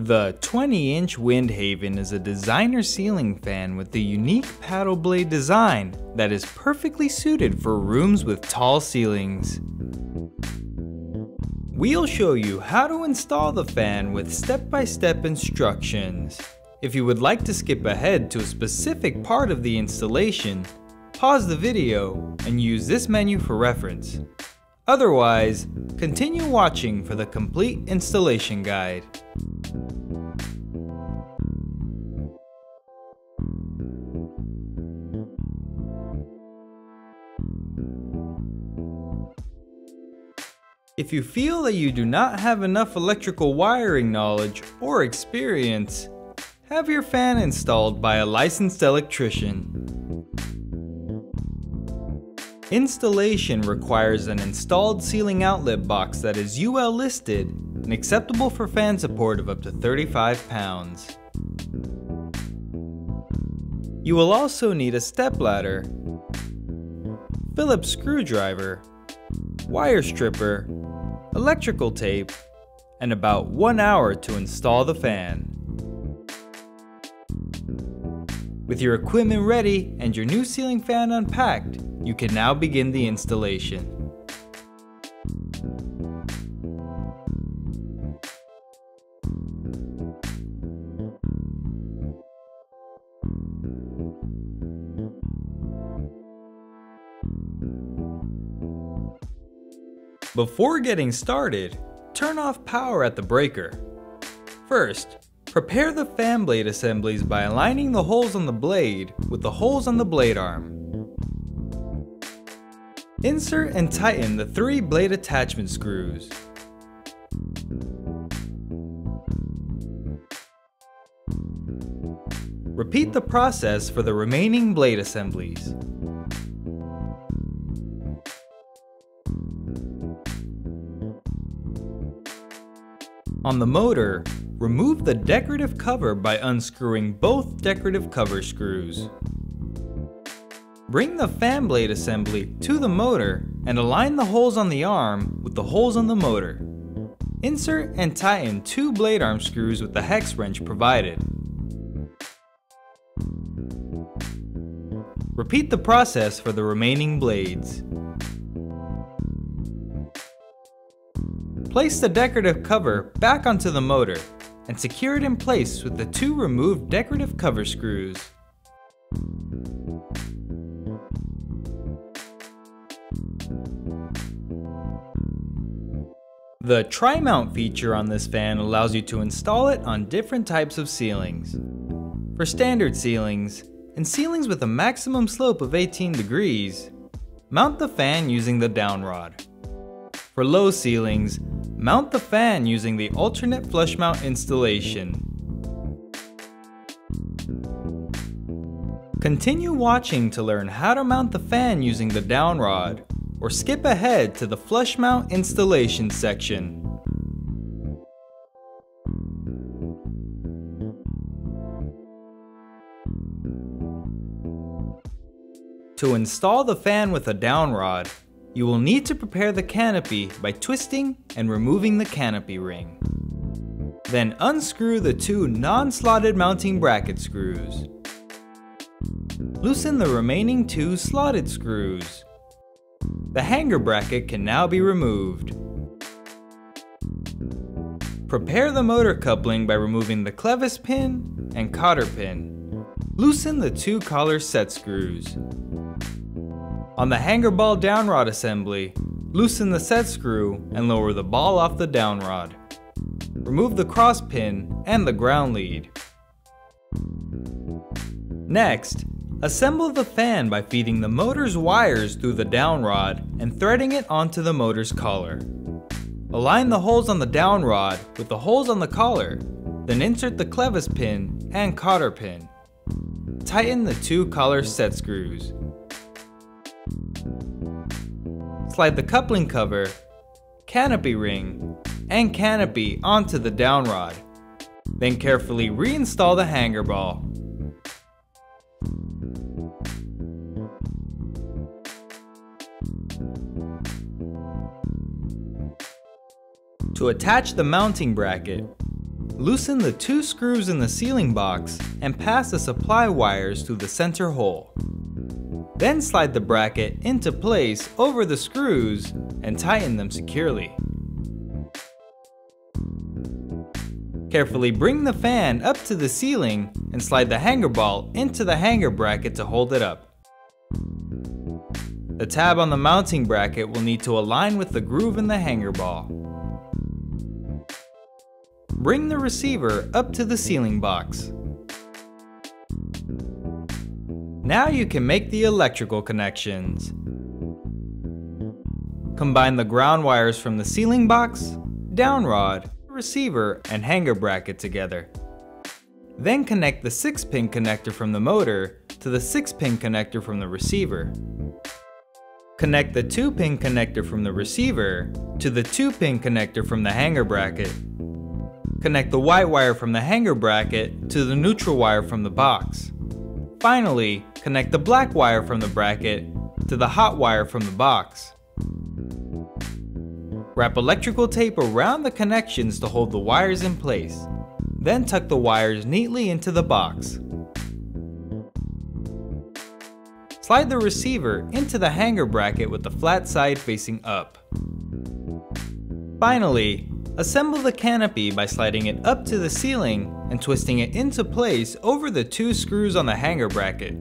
The 20-inch Windhaven is a designer ceiling fan with a unique paddle blade design that is perfectly suited for rooms with tall ceilings. We'll show you how to install the fan with step-by-step instructions. If you would like to skip ahead to a specific part of the installation, pause the video and use this menu for reference. Otherwise, continue watching for the complete installation guide. If you feel that you do not have enough electrical wiring knowledge or experience, have your fan installed by a licensed electrician. Installation requires an installed ceiling outlet box that is UL listed and acceptable for fan support of up to 35 pounds. You will also need a stepladder, Phillips screwdriver, wire stripper, electrical tape, and about 1 hour to install the fan. With your equipment ready and your new ceiling fan unpacked, you can now begin the installation. Before getting started, turn off power at the breaker. First, prepare the fan blade assemblies by aligning the holes on the blade with the holes on the blade arm. Insert and tighten the 3 blade attachment screws. Repeat the process for the remaining blade assemblies. On the motor, remove the decorative cover by unscrewing both decorative cover screws. Bring the fan blade assembly to the motor and align the holes on the arm with the holes on the motor. Insert and tighten 2 blade arm screws with the hex wrench provided. Repeat the process for the remaining blades. Place the decorative cover back onto the motor and secure it in place with the 2 removed decorative cover screws. The tri-mount feature on this fan allows you to install it on different types of ceilings. For standard ceilings, and ceilings with a maximum slope of 18 degrees, mount the fan using the downrod. For low ceilings, mount the fan using the alternate Flushmount Installation. Continue watching to learn how to mount the fan using the downrod, or skip ahead to the Flushmount Installation section. To install the fan with a downrod, you will need to prepare the canopy by twisting and removing the canopy ring. Then unscrew the 2 non-slotted mounting bracket screws. Loosen the remaining 2 slotted screws. The hanger bracket can now be removed. Prepare the motor coupling by removing the clevis pin and cotter pin. Loosen the 2 collar set screws. On the hanger ball downrod assembly, loosen the set screw and lower the ball off the downrod. Remove the cross pin and the ground lead. Next, assemble the fan by feeding the motor's wires through the downrod and threading it onto the motor's collar. Align the holes on the downrod with the holes on the collar, then insert the clevis pin and cotter pin. Tighten the 2 collar set screws. Slide the coupling cover, canopy ring, and canopy onto the downrod. Then carefully reinstall the hanger ball. To attach the mounting bracket, Loosen the 2 screws in the ceiling box and pass the supply wires through the center hole. Then slide the bracket into place over the screws and tighten them securely. Carefully bring the fan up to the ceiling and slide the hanger ball into the hanger bracket to hold it up. The tab on the mounting bracket will need to align with the groove in the hanger ball. Bring the receiver up to the ceiling box. Now you can make the electrical connections. Combine the ground wires from the ceiling box, downrod, receiver, and hanger bracket together. Then connect the 6-pin connector from the motor to the 6-pin connector from the receiver. Connect the 2-pin connector from the receiver to the 2-pin connector from the hanger bracket. Connect the white wire from the hanger bracket to the neutral wire from the box. Finally, connect the black wire from the bracket to the hot wire from the box. Wrap electrical tape around the connections to hold the wires in place. Then tuck the wires neatly into the box. Slide the receiver into the hanger bracket with the flat side facing up. Finally, assemble the canopy by sliding it up to the ceiling and twisting it into place over the 2 screws on the hanger bracket.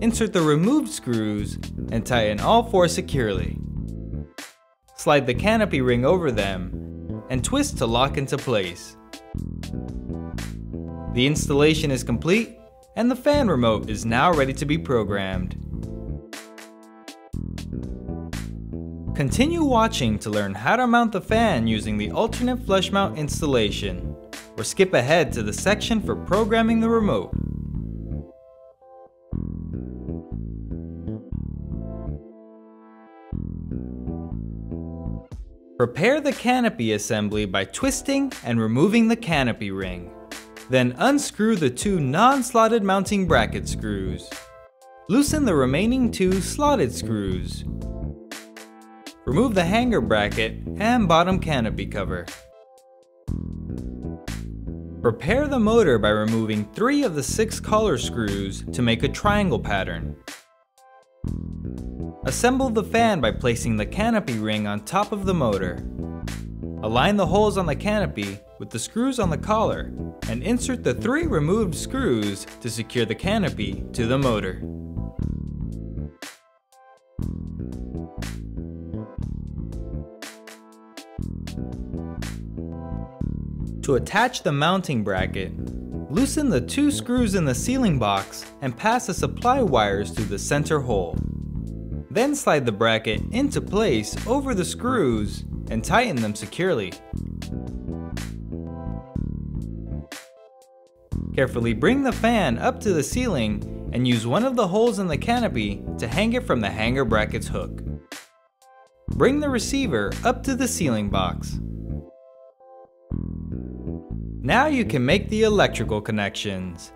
Insert the removed screws and tighten all 4 securely. Slide the canopy ring over them and twist to lock into place. The installation is complete and the fan remote is now ready to be programmed. Continue watching to learn how to mount the fan using the alternate flush mount installation, or skip ahead to the section for programming the remote. Prepare the canopy assembly by twisting and removing the canopy ring. Then unscrew the 2 non-slotted mounting bracket screws. Loosen the remaining 2 slotted screws. Remove the hanger bracket and bottom canopy cover. Prepare the motor by removing 3 of the 6 collar screws to make a triangle pattern. Assemble the fan by placing the canopy ring on top of the motor. Align the holes on the canopy with the screws on the collar and insert the 3 removed screws to secure the canopy to the motor. To attach the mounting bracket, loosen the 2 screws in the ceiling box and pass the supply wires through the center hole. Then slide the bracket into place over the screws and tighten them securely. Carefully bring the fan up to the ceiling and use one of the holes in the canopy to hang it from the hanger bracket's hook. Bring the receiver up to the ceiling box. Now you can make the electrical connections.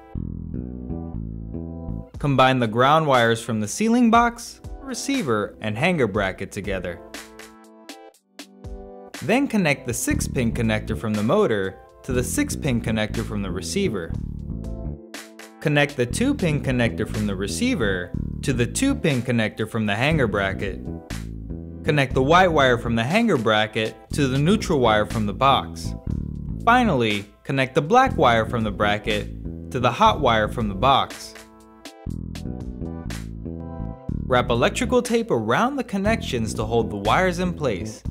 Combine the ground wires from the ceiling box, receiver, and hanger bracket together. Then connect the 6-pin connector from the motor to the 6-pin connector from the receiver. Connect the 2-pin connector from the receiver to the 2-pin connector from the hanger bracket. Connect the white wire from the hanger bracket to the neutral wire from the box. Finally, connect the black wire from the bracket to the hot wire from the box. Wrap electrical tape around the connections to hold the wires in place.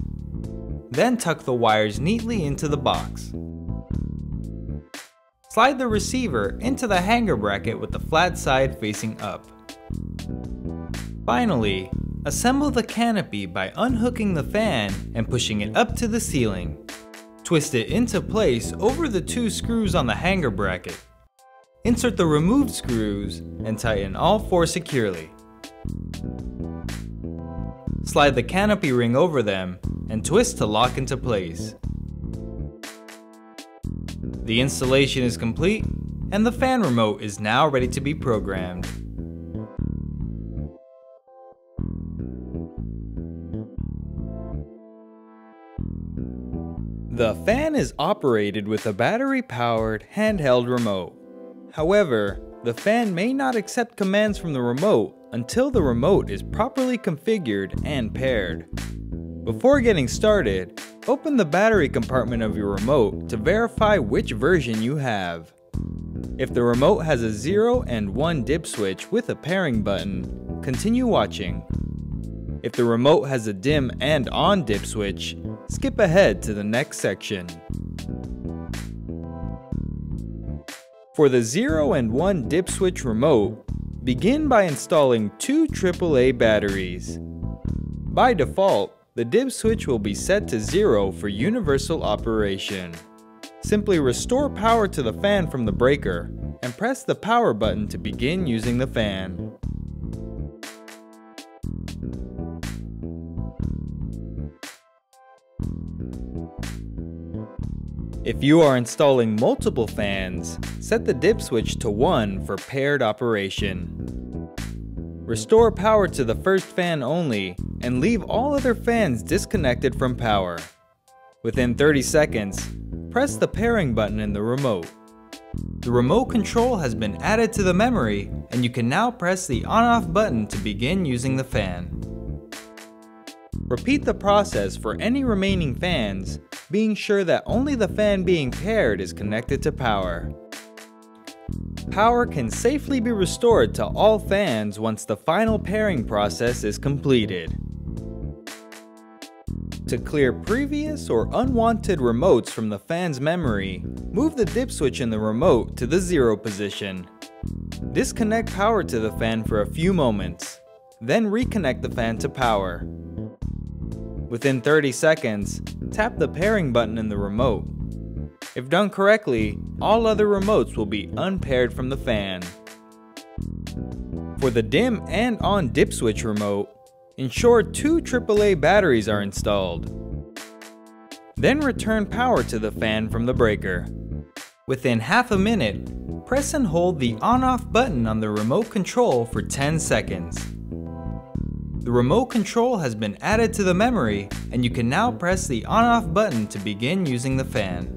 Then tuck the wires neatly into the box. Slide the receiver into the hanger bracket with the flat side facing up. Finally, assemble the canopy by unhooking the fan and pushing it up to the ceiling. Twist it into place over the 2 screws on the hanger bracket. Insert the removed screws and tighten all 4 securely. Slide the canopy ring over them and twist to lock into place. The installation is complete and the fan remote is now ready to be programmed. The fan is operated with a battery-powered handheld remote. However, the fan may not accept commands from the remote until the remote is properly configured and paired. Before getting started, open the battery compartment of your remote to verify which version you have. If the remote has a 0 and 1 dip switch with a pairing button, continue watching. If the remote has a dim and on dip switch, skip ahead to the next section. For the 0 and 1 dip switch remote, begin by installing 2 AAA batteries. By default, the dip switch will be set to 0 for universal operation. Simply restore power to the fan from the breaker and press the power button to begin using the fan. If you are installing multiple fans, set the dip switch to 1 for paired operation. Restore power to the first fan only and leave all other fans disconnected from power. Within 30 seconds, press the pairing button in the remote. The remote control has been added to the memory, and you can now press the on-off button to begin using the fan. Repeat the process for any remaining fans, being sure that only the fan being paired is connected to power. Power can safely be restored to all fans once the final pairing process is completed. To clear previous or unwanted remotes from the fan's memory, move the dip switch in the remote to the 0 position. Disconnect power to the fan for a few moments, then reconnect the fan to power. Within 30 seconds, tap the pairing button in the remote. If done correctly, all other remotes will be unpaired from the fan. For the dim and on dip switch remote, ensure 2 AAA batteries are installed. Then return power to the fan from the breaker. Within half a minute, press and hold the on-off button on the remote control for 10 seconds. The remote control has been added to the memory, and you can now press the on-off button to begin using the fan.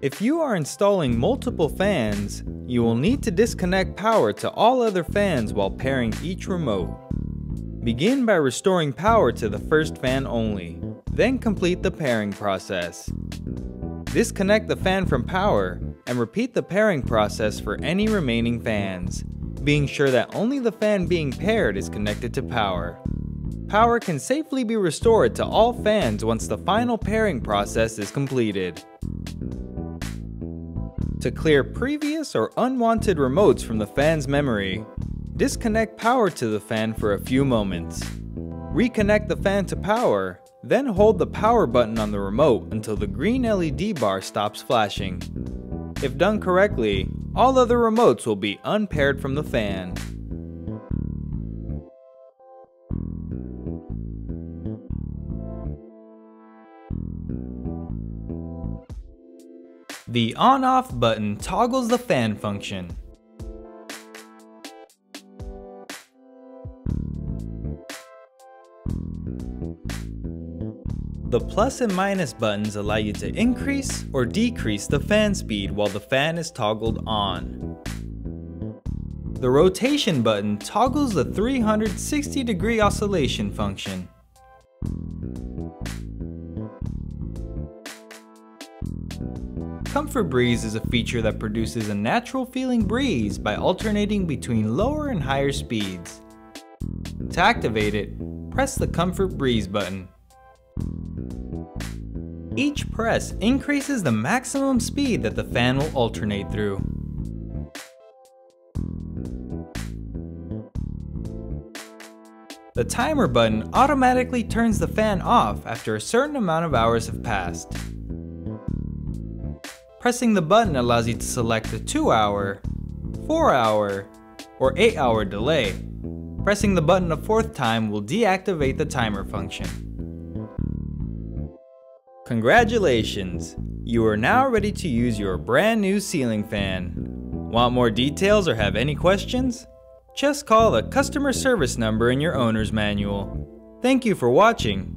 If you are installing multiple fans, you will need to disconnect power to all other fans while pairing each remote. Begin by restoring power to the first fan only, then complete the pairing process. Disconnect the fan from power and repeat the pairing process for any remaining fans, being sure that only the fan being paired is connected to power. Power can safely be restored to all fans once the final pairing process is completed. To clear previous or unwanted remotes from the fan's memory, disconnect power to the fan for a few moments. Reconnect the fan to power, then hold the power button on the remote until the green LED bar stops flashing. If done correctly, all other remotes will be unpaired from the fan. The on-off button toggles the fan function. The plus and minus buttons allow you to increase or decrease the fan speed while the fan is toggled on. The rotation button toggles the 360-degree oscillation function. Comfort breeze is a feature that produces a natural feeling breeze by alternating between lower and higher speeds. To activate it, press the comfort breeze button. Each press increases the maximum speed that the fan will alternate through. The timer button automatically turns the fan off after a certain amount of hours have passed. Pressing the button allows you to select a 2-hour, 4-hour, or 8-hour delay. Pressing the button a 4th time will deactivate the timer function. Congratulations! You are now ready to use your brand new ceiling fan. Want more details or have any questions? Just call the customer service number in your owner's manual. Thank you for watching.